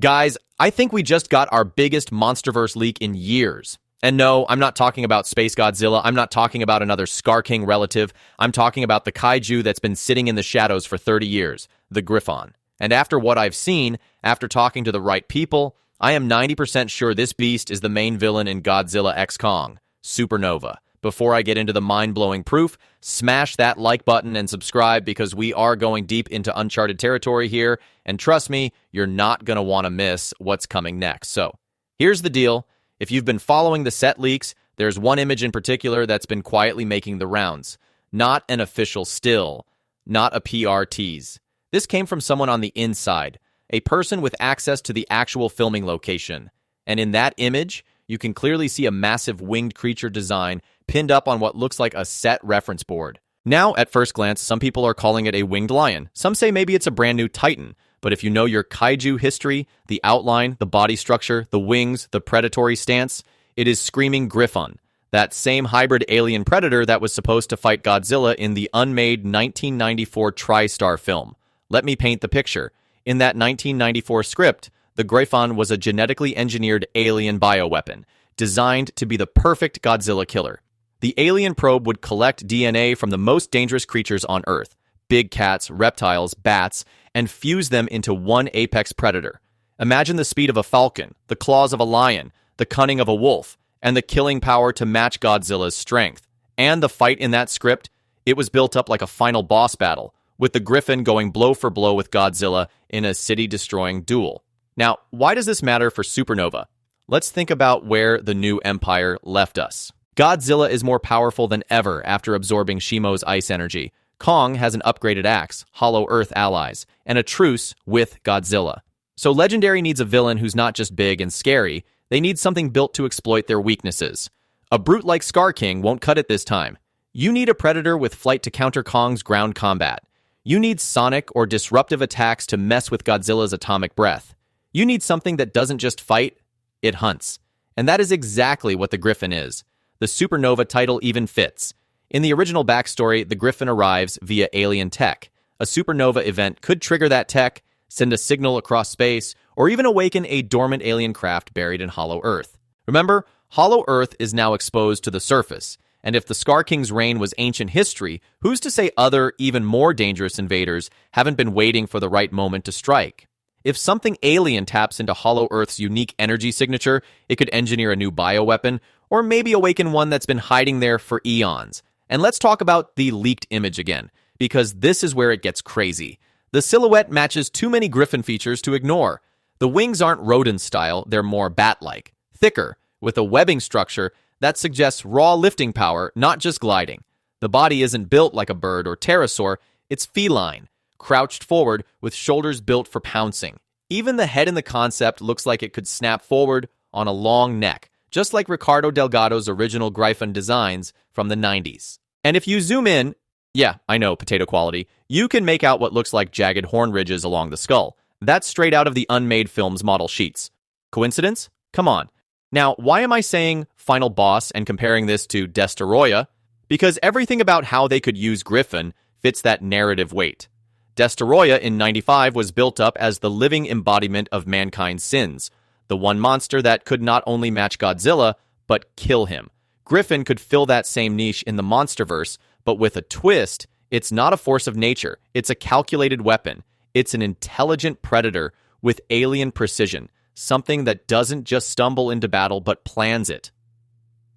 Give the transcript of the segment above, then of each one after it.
Guys, I think we just got our biggest Monsterverse leak in years. And no, I'm not talking about Space Godzilla. I'm not talking about another Scar King relative. I'm talking about the kaiju that's been sitting in the shadows for 30 years, the Griffon. And after what I've seen, after talking to the right people, I am 90% sure this beast is the main villain in Godzilla x Kong, Supernova. Before I get into the mind-blowing proof, smash that like button and subscribe because we are going deep into uncharted territory here, and trust me, you're not going to want to miss what's coming next. So, here's the deal. If you've been following the set leaks, there's one image in particular that's been quietly making the rounds. Not an official still, not a PR tease. This came from someone on the inside, a person with access to the actual filming location. And in that image, you can clearly see a massive winged creature design pinned up on what looks like a set reference board. Now, at first glance, some people are calling it a winged lion. Some say maybe it's a brand new titan. But if you know your kaiju history, the outline, the body structure, the wings, the predatory stance, it is screaming Griffon, that same hybrid alien predator that was supposed to fight Godzilla in the unmade 1994 TriStar film. Let me paint the picture. In that 1994 script, the Griffon was a genetically engineered alien bioweapon, designed to be the perfect Godzilla killer. The alien probe would collect DNA from the most dangerous creatures on Earth, big cats, reptiles, bats, and fuse them into one apex predator. Imagine the speed of a falcon, the claws of a lion, the cunning of a wolf, and the killing power to match Godzilla's strength. And the fight in that script, it was built up like a final boss battle, with the Griffon going blow for blow with Godzilla in a city-destroying duel. Now, why does this matter for Supernova? Let's think about where the new empire left us. Godzilla is more powerful than ever after absorbing Shimo's ice energy. Kong has an upgraded axe, Hollow Earth allies, and a truce with Godzilla. So Legendary needs a villain who's not just big and scary, they need something built to exploit their weaknesses. A brute like Scar King won't cut it this time. You need a predator with flight to counter Kong's ground combat. You need sonic or disruptive attacks to mess with Godzilla's atomic breath. You need something that doesn't just fight, it hunts. And that is exactly what the Griffon is. The Supernova title even fits. In the original backstory, the Griffon arrives via alien tech. A supernova event could trigger that tech, send a signal across space, or even awaken a dormant alien craft buried in Hollow Earth. Remember, Hollow Earth is now exposed to the surface, and if the Scar King's reign was ancient history, who's to say other, even more dangerous invaders haven't been waiting for the right moment to strike? If something alien taps into Hollow Earth's unique energy signature, it could engineer a new bioweapon, or maybe awaken one that's been hiding there for eons. And let's talk about the leaked image again, because this is where it gets crazy. The silhouette matches too many Griffon features to ignore. The wings aren't rodent style, they're more bat-like, thicker, with a webbing structure that suggests raw lifting power, not just gliding. The body isn't built like a bird or pterosaur, it's feline, crouched forward with shoulders built for pouncing. Even the head in the concept looks like it could snap forward on a long neck, just like Ricardo Delgado's original Griffon designs from the 90s. And if you zoom in, yeah, I know, potato quality, you can make out what looks like jagged horn ridges along the skull. That's straight out of the unmade film's model sheets. Coincidence? Come on. Now, why am I saying final boss and comparing this to Destoroyah? Because everything about how they could use Griffon fits that narrative weight. Destoroyah in 95 was built up as the living embodiment of mankind's sins, the one monster that could not only match Godzilla, but kill him. Griffon could fill that same niche in the Monsterverse, but with a twist, it's not a force of nature, it's a calculated weapon. It's an intelligent predator with alien precision, something that doesn't just stumble into battle but plans it.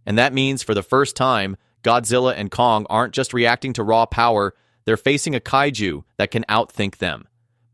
And that means for the first time, Godzilla and Kong aren't just reacting to raw power, they're facing a kaiju that can outthink them.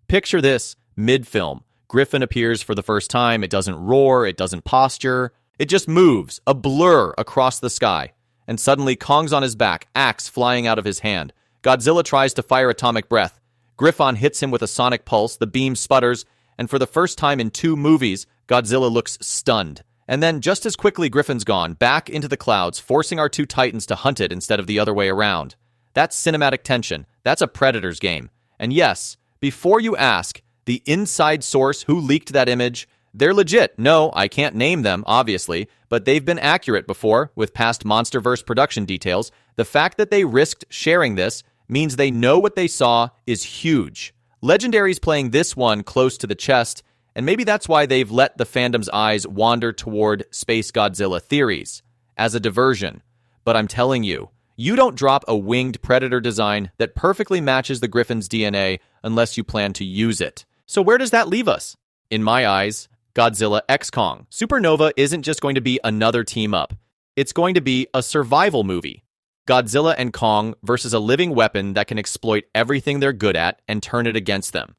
Picture this, mid-film. Griffon appears for the first time, it doesn't roar, it doesn't posture, it just moves, a blur across the sky. And suddenly Kong's on his back, axe flying out of his hand. Godzilla tries to fire atomic breath. Griffon hits him with a sonic pulse, the beam sputters, and for the first time in 2 movies, Godzilla looks stunned. And then just as quickly Griffon's gone, back into the clouds, forcing our 2 titans to hunt it instead of the other way around. That's cinematic tension. That's a Predator's game. And yes, before you ask, the inside source who leaked that image, they're legit. No, I can't name them, obviously, but they've been accurate before with past Monsterverse production details. The fact that they risked sharing this means they know what they saw is huge. Legendary's playing this one close to the chest, And maybe that's why they've let the fandom's eyes wander toward Space Godzilla theories as a diversion. But I'm telling you, you don't drop a winged predator design that perfectly matches the Griffon's DNA unless you plan to use it. So where does that leave us? In my eyes, Godzilla x Kong. Supernova isn't just going to be another team up. It's going to be a survival movie. Godzilla and Kong versus a living weapon that can exploit everything they're good at and turn it against them.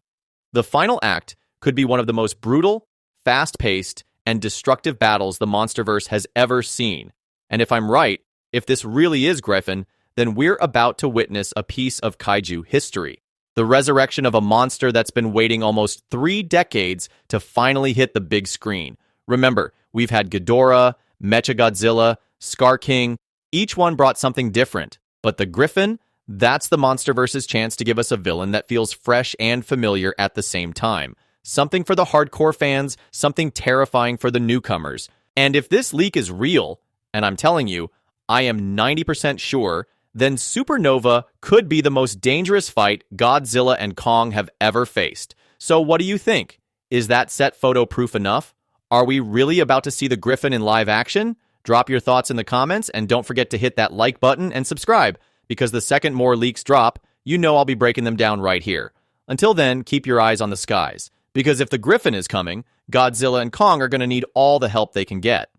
The final act could be one of the most brutal, fast-paced, and destructive battles the Monsterverse has ever seen. And if I'm right, if this really is Griffon, then we're about to witness a piece of Kaiju history. The resurrection of a monster that's been waiting almost 3 decades to finally hit the big screen. Remember, we've had Ghidorah, Mechagodzilla, Scar King. Each one brought something different. But the Griffon, that's the Monsterverse's chance to give us a villain that feels fresh and familiar at the same time. Something for the hardcore fans, something terrifying for the newcomers. And if this leak is real, and I'm telling you, I am 90% sure, then Supernova could be the most dangerous fight Godzilla and Kong have ever faced. So what do you think? Is that set photo proof enough? Are we really about to see the Griffon in live action? Drop your thoughts in the comments, and don't forget to hit that like button and subscribe, because the second more leaks drop, you know I'll be breaking them down right here. Until then, keep your eyes on the skies, because if the Griffon is coming, Godzilla and Kong are going to need all the help they can get.